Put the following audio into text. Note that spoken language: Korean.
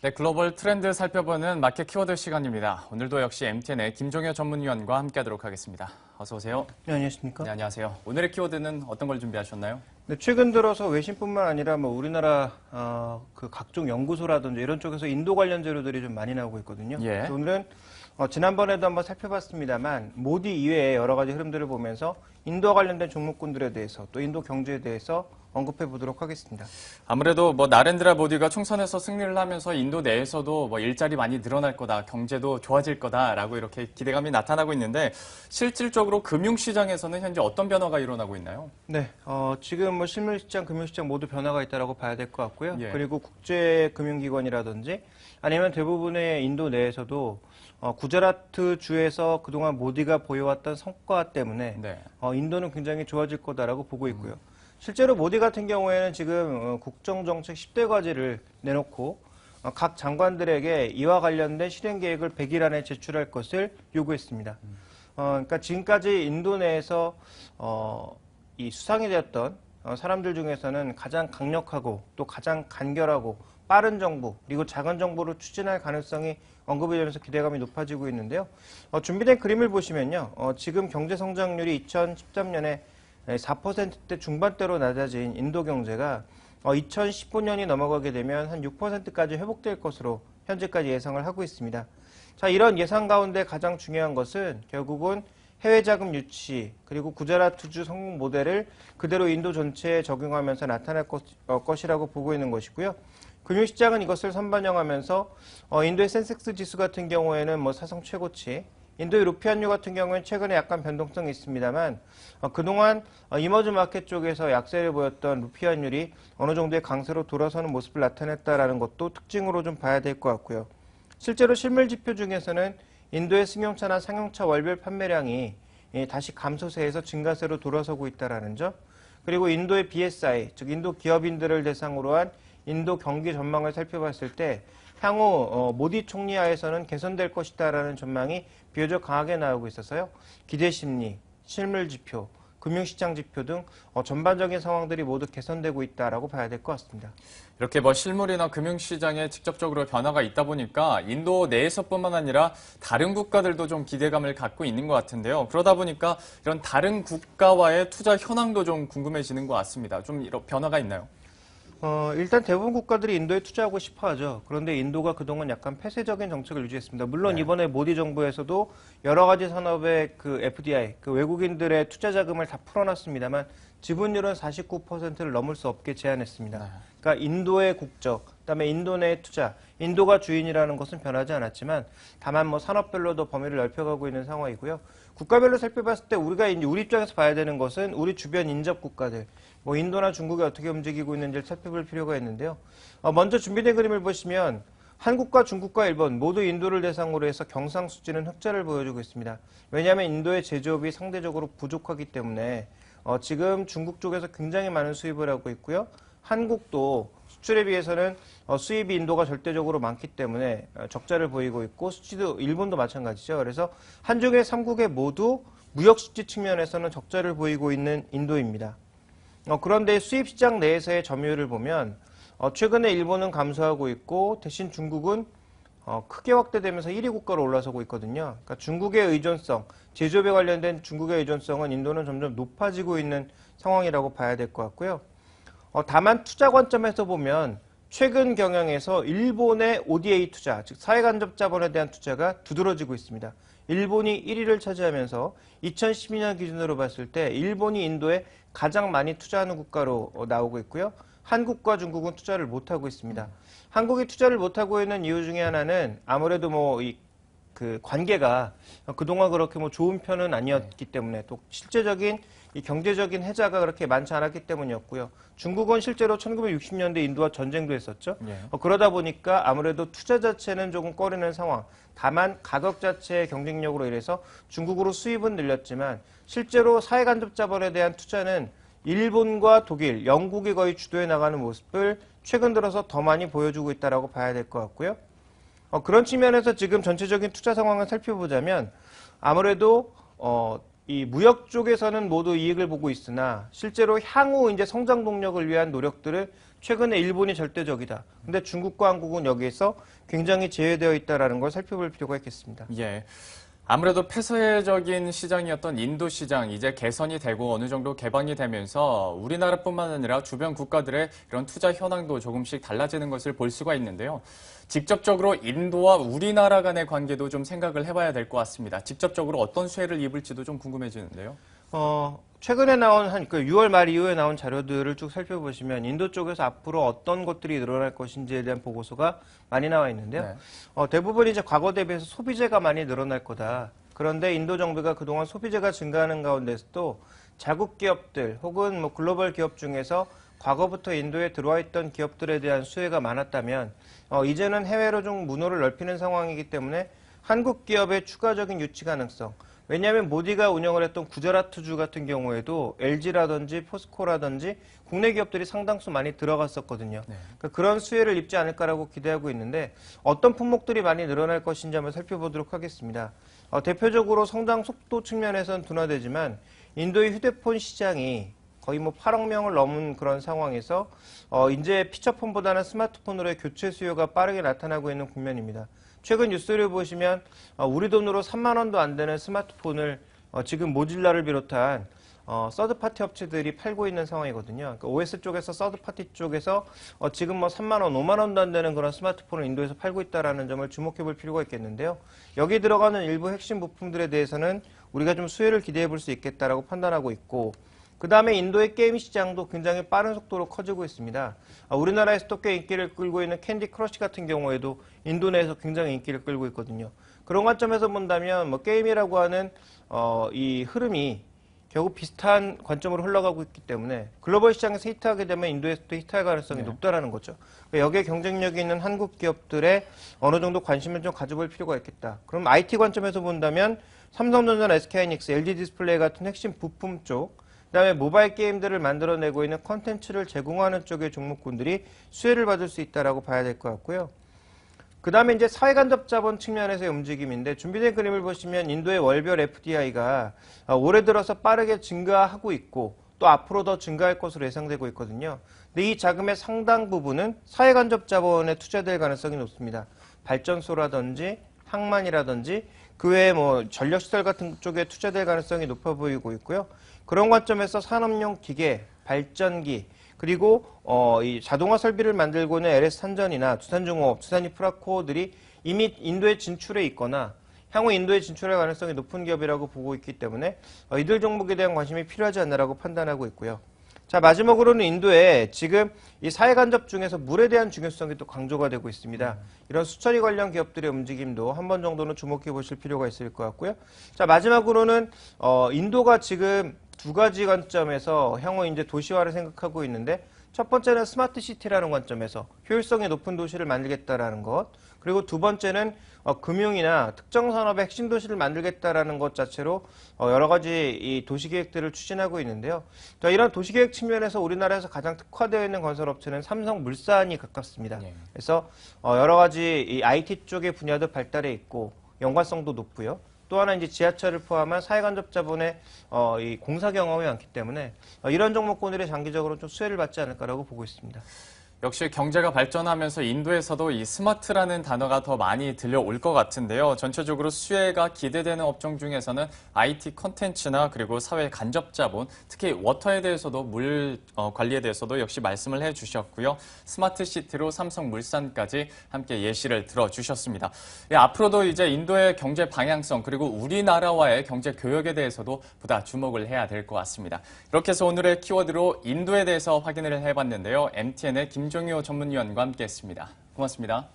네, 글로벌 트렌드 살펴보는 마켓 키워드 시간입니다. 오늘도 역시 MTN의 김종효 전문위원과 함께하도록 하겠습니다. 어서 오세요. 네, 안녕하십니까? 네, 안녕하세요. 오늘의 키워드는 어떤 걸 준비하셨나요? 네, 최근 들어서 외신뿐만 아니라 우리나라 그 각종 연구소라든지 이런 쪽에서 인도 관련 재료들이 좀 많이 나오고 있거든요. 예. 그래서 오늘은 지난번에도 한번 살펴봤습니다만 모디 이외의 여러 가지 흐름들을 보면서 인도와 관련된 종목군들에 대해서 또 인도 경제에 대해서 언급해 보도록 하겠습니다. 아무래도 나렌드라 모디가 총선에서 승리를 하면서 인도 내에서도 일자리 많이 늘어날 거다, 경제도 좋아질 거다라고 이렇게 기대감이 나타나고 있는데 실질적으로 금융시장에서는 현재 어떤 변화가 일어나고 있나요? 네, 지금 실물시장, 금융시장 모두 변화가 있다라고 봐야 될 것 같고요. 예. 그리고 국제금융기관이라든지 아니면 대부분의 인도 내에서도 구자라트 주에서 그동안 모디가 보여왔던 성과 때문에 네. 인도는 굉장히 좋아질 거다라고 보고 있고요. 실제로 모디 같은 경우에는 지금 국정정책 10대 과제를 내놓고 각 장관들에게 이와 관련된 실행 계획을 100일 안에 제출할 것을 요구했습니다. 그러니까 지금까지 인도 내에서 이 수상이 되었던 사람들 중에서는 가장 강력하고 또 가장 간결하고 빠른 정부 그리고 작은 정부를 추진할 가능성이 언급이 되면서 기대감이 높아지고 있는데요. 준비된 그림을 보시면요. 지금 경제 성장률이 2013년에 4%대 중반대로 낮아진 인도 경제가 2015년이 넘어가게 되면 한 6%까지 회복될 것으로 현재까지 예상을 하고 있습니다. 자, 이런 예상 가운데 가장 중요한 것은 결국은 해외 자금 유치 그리고 구자라트주 성공 모델을 그대로 인도 전체에 적용하면서 나타날 것이라고 보고 있는 것이고요. 금융시장은 이것을 선반영하면서 인도의 센섹스 지수 같은 경우에는 사상 최고치, 인도의 루피안유 같은 경우에는 최근에 약간 변동성이 있습니다만 그동안 이머징 마켓 쪽에서 약세를 보였던 루피안율이 어느 정도의 강세로 돌아서는 모습을 나타냈다라는 것도 특징으로 좀 봐야 될 것 같고요. 실제로 실물 지표 중에서는 인도의 승용차나 상용차 월별 판매량이 다시 감소세에서 증가세로 돌아서고 있다라는 점, 그리고 인도의 BSI, 즉 인도 기업인들을 대상으로 한 인도 경기 전망을 살펴봤을 때 향후 모디 총리 하에서는 개선될 것이다라는 전망이 비교적 강하게 나오고 있어서요. 기대 심리, 실물 지표, 금융시장 지표 등 전반적인 상황들이 모두 개선되고 있다라고 봐야 될 것 같습니다. 이렇게 실물이나 금융시장에 직접적으로 변화가 있다 보니까 인도 내에서뿐만 아니라 다른 국가들도 좀 기대감을 갖고 있는 것 같은데요. 그러다 보니까 이런 다른 국가와의 투자 현황도 좀 궁금해지는 것 같습니다. 좀 이런 변화가 있나요? 일단 대부분 국가들이 인도에 투자하고 싶어 하죠. 그런데 인도가 그동안 약간 폐쇄적인 정책을 유지했습니다. 물론 네. 이번에 모디 정부에서도 여러 가지 산업의 그 FDI, 그 외국인들의 투자 자금을 다 풀어놨습니다만 지분율은 49%를 넘을 수 없게 제한했습니다. 네. 그러니까 인도의 국적, 그다음에 인도 내의 투자, 인도가 주인이라는 것은 변하지 않았지만 다만 산업별로도 범위를 넓혀가고 있는 상황이고요. 국가별로 살펴봤을 때 우리 입장에서 봐야 되는 것은 우리 주변 인접 국가들, 인도나 중국이 어떻게 움직이고 있는지를 살펴볼 필요가 있는데요. 먼저 준비된 그림을 보시면 한국과 중국과 일본 모두 인도를 대상으로 해서 경상수지는 흑자를 보여주고 있습니다. 왜냐하면 인도의 제조업이 상대적으로 부족하기 때문에 지금 중국 쪽에서 굉장히 많은 수입을 하고 있고요. 한국도 수출에 비해서는 수입이 인도가 절대적으로 많기 때문에 적자를 보이고 있고 수치도 일본도 마찬가지죠. 그래서 한중의 3국에 모두 무역수지 측면에서는 적자를 보이고 있는 인도입니다. 그런데 수입시장 내에서의 점유율을 보면 최근에 일본은 감소하고 있고 대신 중국은 크게 확대되면서 1위 국가로 올라서고 있거든요. 그러니까 중국의 의존성, 제조업에 관련된 중국의 의존성은 인도는 점점 높아지고 있는 상황이라고 봐야 될 것 같고요. 다만 투자 관점에서 보면 최근 경향에서 일본의 ODA 투자, 즉 사회간접 자본에 대한 투자가 두드러지고 있습니다. 일본이 1위를 차지하면서 2012년 기준으로 봤을 때 일본이 인도에 가장 많이 투자하는 국가로 나오고 있고요. 한국과 중국은 투자를 못하고 있습니다. 한국이 투자를 못하고 있는 이유 중에 하나는 아무래도 그 관계가 그동안 그렇게 좋은 편은 아니었기 때문에 또 실제적인 이 경제적인 해자가 그렇게 많지 않았기 때문이었고요. 중국은 실제로 1960년대 인도와 전쟁도 했었죠. 예. 그러다 보니까 아무래도 투자 자체는 조금 꺼리는 상황. 다만 가격 자체의 경쟁력으로 인해서 중국으로 수입은 늘렸지만 실제로 사회간접 자본에 대한 투자는 일본과 독일, 영국이 거의 주도해 나가는 모습을 최근 들어서 더 많이 보여주고 있다고 봐야 될 것 같고요. 그런 측면에서 지금 전체적인 투자 상황을 살펴보자면 아무래도 이 무역 쪽에서는 모두 이익을 보고 있으나 실제로 향후 이제 성장 동력을 위한 노력들은 최근에 일본이 절대적이다. 근데 중국과 한국은 여기에서 굉장히 제외되어 있다라는 걸 살펴볼 필요가 있겠습니다. 예. 아무래도 폐쇄적인 시장이었던 인도 시장 이제 개선이 되고 어느 정도 개방이 되면서 우리나라뿐만 아니라 주변 국가들의 이런 투자 현황도 조금씩 달라지는 것을 볼 수가 있는데요. 직접적으로 인도와 우리나라 간의 관계도 좀 생각을 해봐야 될 것 같습니다. 직접적으로 어떤 수혜를 입을지도 좀 궁금해지는데요. 최근에 나온 6월 말 이후에 나온 자료들을 쭉 살펴보시면 인도 쪽에서 앞으로 어떤 것들이 늘어날 것인지에 대한 보고서가 많이 나와 있는데요. 네. 대부분 이제 과거 대비해서 소비재가 많이 늘어날 거다. 그런데 인도 정부가 그동안 소비재가 증가하는 가운데서도 자국 기업들 혹은 뭐 글로벌 기업 중에서 과거부터 인도에 들어와 있던 기업들에 대한 수혜가 많았다면 이제는 해외로 좀 문호를 넓히는 상황이기 때문에 한국 기업의 추가적인 유치 가능성, 왜냐하면 모디가 운영을 했던 구자라트주 같은 경우에도 LG라든지 포스코라든지 국내 기업들이 상당수 많이 들어갔었거든요. 네. 그러니까 그런 수혜를 입지 않을까라고 기대하고 있는데 어떤 품목들이 많이 늘어날 것인지 한번 살펴보도록 하겠습니다. 대표적으로 성장 속도 측면에서는 둔화되지만 인도의 휴대폰 시장이 거의 뭐 8억 명을 넘은 그런 상황에서 이제 피처폰보다는 스마트폰으로의 교체 수요가 빠르게 나타나고 있는 국면입니다. 최근 뉴스를 보시면 우리 돈으로 3만 원도 안 되는 스마트폰을 지금 모질라를 비롯한 서드파티 업체들이 팔고 있는 상황이거든요. 그러니까 OS 쪽에서 서드파티 쪽에서 지금 뭐 3만 원, 5만 원도 안 되는 그런 스마트폰을 인도에서 팔고 있다는 점을 주목해 볼 필요가 있겠는데요. 여기 들어가는 일부 핵심 부품들에 대해서는 우리가 좀 수혜를 기대해 볼 수 있겠다라고 판단하고 있고, 그 다음에 인도의 게임 시장도 굉장히 빠른 속도로 커지고 있습니다. 우리나라에서도 꽤 인기를 끌고 있는 캔디 크러쉬 같은 경우에도 인도 내에서 굉장히 인기를 끌고 있거든요. 그런 관점에서 본다면 뭐 게임이라고 하는 이 흐름이 결국 비슷한 관점으로 흘러가고 있기 때문에 글로벌 시장에서 히트하게 되면 인도에서도 히트할 가능성이 높다라는 거죠. 여기에 경쟁력이 있는 한국 기업들의 어느 정도 관심을 좀 가져볼 필요가 있겠다. 그럼 IT 관점에서 본다면 삼성전자, SK하이닉스, LG디스플레이 같은 핵심 부품 쪽, 그다음에 모바일 게임들을 만들어내고 있는 컨텐츠를 제공하는 쪽의 종목군들이 수혜를 받을 수 있다라고 봐야 될 것 같고요. 그다음에 이제 사회간접 자본 측면에서의 움직임인데 준비된 그림을 보시면 인도의 월별 FDI가 올해 들어서 빠르게 증가하고 있고 또 앞으로 더 증가할 것으로 예상되고 있거든요. 근데 이 자금의 상당 부분은 사회간접 자본에 투자될 가능성이 높습니다. 발전소라든지 항만이라든지 그 외에 뭐 전력시설 같은 쪽에 투자될 가능성이 높아 보이고 있고요. 그런 관점에서 산업용 기계, 발전기, 그리고 이 자동화 설비를 만들고 있는 LS산전이나 두산중공업, 두산이프라코어들이 이미 인도에 진출해 있거나 향후 인도에 진출할 가능성이 높은 기업이라고 보고 있기 때문에 이들 종목에 대한 관심이 필요하지 않나라고 판단하고 있고요. 자, 마지막으로는 인도에 지금 이 사회간접 중에서 물에 대한 중요성이 또 강조가 되고 있습니다. 이런 수처리 관련 기업들의 움직임도 한 번 정도는 주목해 보실 필요가 있을 것 같고요. 자, 마지막으로는 인도가 지금 두 가지 관점에서 향후 이제 도시화를 생각하고 있는데, 첫 번째는 스마트 시티라는 관점에서 효율성이 높은 도시를 만들겠다라는 것, 그리고 두 번째는 금융이나 특정 산업의 핵심 도시를 만들겠다라는 것 자체로 여러 가지 이 도시 계획들을 추진하고 있는데요. 자, 이런 도시 계획 측면에서 우리나라에서 가장 특화되어 있는 건설업체는 삼성물산이 가깝습니다. 네. 그래서 여러 가지 이 IT 쪽의 분야도 발달해 있고 연관성도 높고요. 또 하나 이제 지하철을 포함한 사회간접 자본의 이 공사 경험이 많기 때문에 이런 종목군들이 장기적으로 좀 수혜를 받지 않을까라고 보고 있습니다. 역시 경제가 발전하면서 인도에서도 이 스마트라는 단어가 더 많이 들려올 것 같은데요. 전체적으로 수혜가 기대되는 업종 중에서는 IT 컨텐츠나 그리고 사회 간접 자본, 특히 워터에 대해서도 물 관리에 대해서도 역시 말씀을 해주셨고요. 스마트 시티로 삼성물산까지 함께 예시를 들어주셨습니다. 예, 앞으로도 이제 인도의 경제 방향성 그리고 우리나라와의 경제 교역에 대해서도 보다 주목을 해야 될 것 같습니다. 이렇게 해서 오늘의 키워드로 인도에 대해서 확인을 해봤는데요. MTN의 김종효 전문위원과 함께했습니다. 고맙습니다.